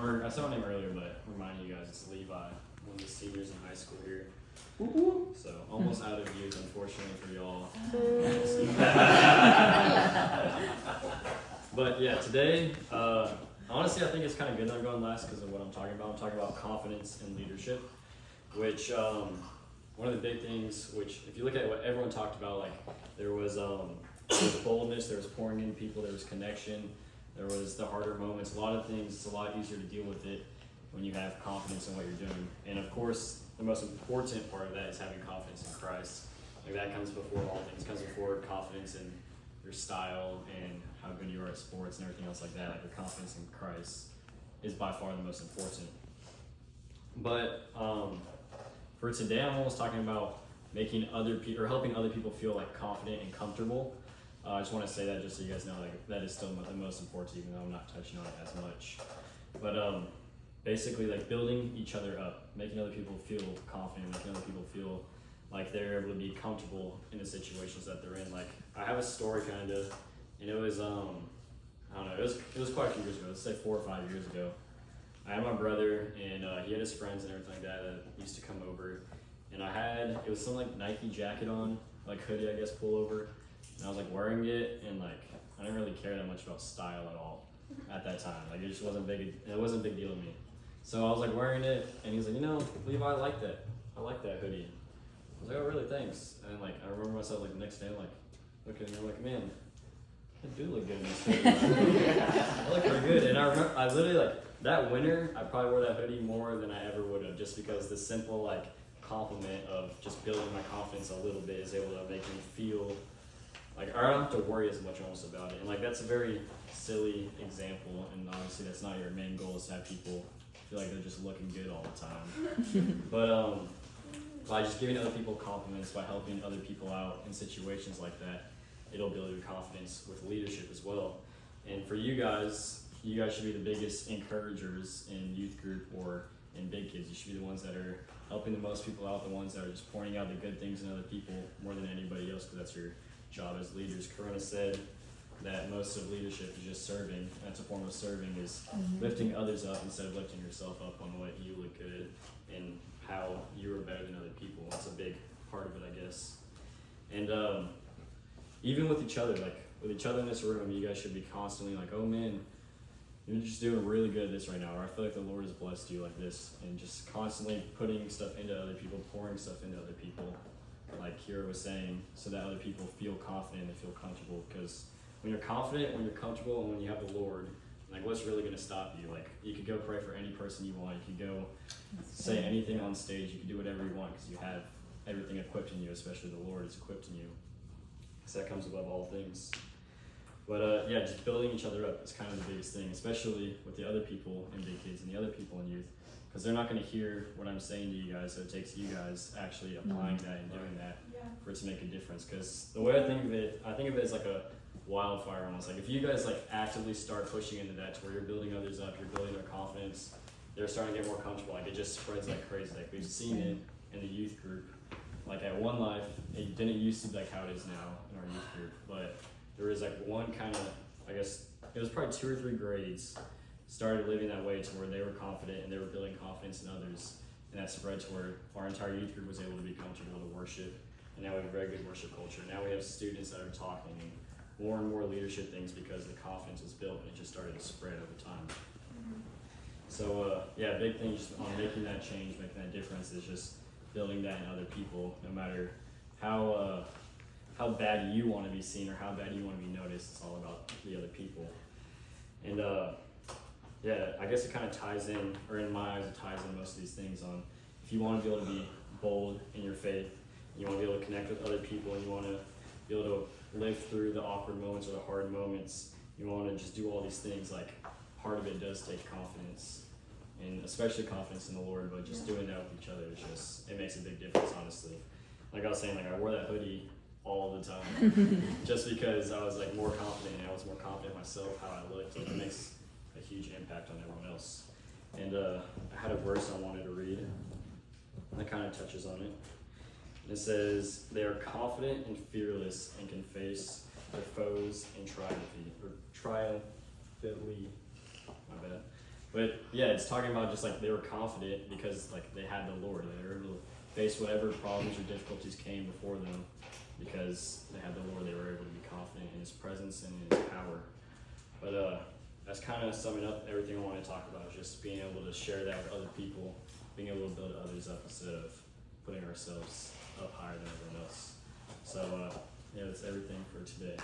or I said my name earlier, but reminding you guys, it's Levi, one of the seniors in high school here. So almost out of youth, unfortunately for y'all. But yeah, today, honestly, I think it's kind of good that I'm going last because of what I'm talking about. I'm talking about confidence and leadership, which one of the big things, which if you look at what everyone talked about, like there was boldness, there was pouring into people, there was connection, there was the harder moments, a lot of things. It's a lot easier to deal with it when you have confidence in what you're doing. And of course, the most important part of that is having confidence in Christ. Like that comes before all things, comes before confidence in your style and how good you are at sports and everything else like that. Like your confidence in Christ is by far the most important. But for today, I'm almost talking about making other people or helping other people feel like confident and comfortable. I just want to say that just so you guys know, like that is still the most important, even though I'm not touching on it as much. But basically, like building each other up, making other people feel confident, making other people feel like they're able to be comfortable in the situations that they're in. Like I have a story kind of, and it was I don't know, it was quite a few years ago. Let's say 4 or 5 years ago. I had my brother, and he had his friends and everything like that used to come over, and it was some like Nike jacket on, like hoodie I guess pullover, and I was like wearing it, and like I didn't really care that much about style at all at that time. Like it just wasn't big. It wasn't a big deal to me. So I was like wearing it, and he's like, Levi, I like that. I like that hoodie. I was like, oh really, thanks. And like I remember myself like the next day, I'm like looking, and I'm like, man, I do look good in this hoodie. I look pretty good. And I remember, I literally like that winter, I probably wore that hoodie more than I ever would have, just because the simple like compliment of just building my confidence a little bit is able to make me feel like I don't have to worry as much almost about it. And like that's a very silly example, and obviously that's not your main goal, is to have people feel like they're just looking good all the time. But by just giving other people compliments, by helping other people out in situations like that, it'll build your confidence with leadership as well. And for you guys should be the biggest encouragers in youth group or in big kids. You should be the ones that are helping the most people out, the ones that are just pointing out the good things in other people more than anybody else, because that's your job as leaders. Corona said that most of leadership is just serving. That's a form of serving, is lifting others up instead of lifting yourself up on what you look good and how you are better than other people. That's a big part of it, I guess. And even with each other, like with each other in this room, you guys should be constantly like, oh man, you're just doing really good at this right now, or I feel like the Lord has blessed you like this, and just constantly putting stuff into other people, pouring stuff into other people, like Kira was saying, so that other people feel confident and feel comfortable. Because when you're confident, when you're comfortable, and when you have the Lord, like what's really going to stop you? Like you could go pray for any person you want, you could go say anything on stage, you can do whatever you want because you have everything equipped in you, especially the Lord is equipped in you. So that comes above all things. But yeah, just building each other up is kind of the biggest thing, especially with the other people in big kids and the other people in youth, because they're not going to hear what I'm saying to you guys, so it takes you guys actually applying that and doing that for it to make a difference. Because the way I think of it as like a wildfire almost. Like if you guys like actively start pushing into that to where you're building others up, you're building their confidence, they're starting to get more comfortable, like it just spreads like crazy. Like we've seen it in the youth group. Like at One Life, it didn't used to be like how it is now in our youth group, but there was like one kind of, I guess, it was probably 2 or 3 grades started living that way to where they were confident and they were building confidence in others, and that spread to where our entire youth group was able to be comfortable to worship, and now we have a very good worship culture. Now we have students that are talking and more leadership things because the confidence was built and it just started to spread over time. So yeah, big thing just on making that change, making that difference is just building that in other people, no matter how bad you want to be seen or how bad you want to be noticed. It's all about the other people. And yeah, I guess it kind of ties in, or in my eyes, it ties in most of these things on if you want to be able to be bold in your faith, you want to be able to connect with other people, and you want to be able to live through the awkward moments or the hard moments, you want to just do all these things, like part of it does take confidence, and especially confidence in the Lord, but just doing that with each other, it makes a big difference, honestly. Like I was saying, like I wore that hoodie all the time just because I was like more confident, and I was more confident myself, how I looked. Like, it makes a huge impact on everyone else. And I had a verse I wanted to read that kind of touches on it. It says, they are confident and fearless and can face their foes in triumphantly. My bad. But yeah, it's talking about just like they were confident because like they had the Lord. They were able to face whatever problems or difficulties came before them because they had the Lord. They were able to be confident in His presence and in His power. But that's kind of summing up everything I want to talk about. Is just being able to share that with other people, being able to build others up instead of putting ourselves up higher than everyone else. So yeah, that's everything for today.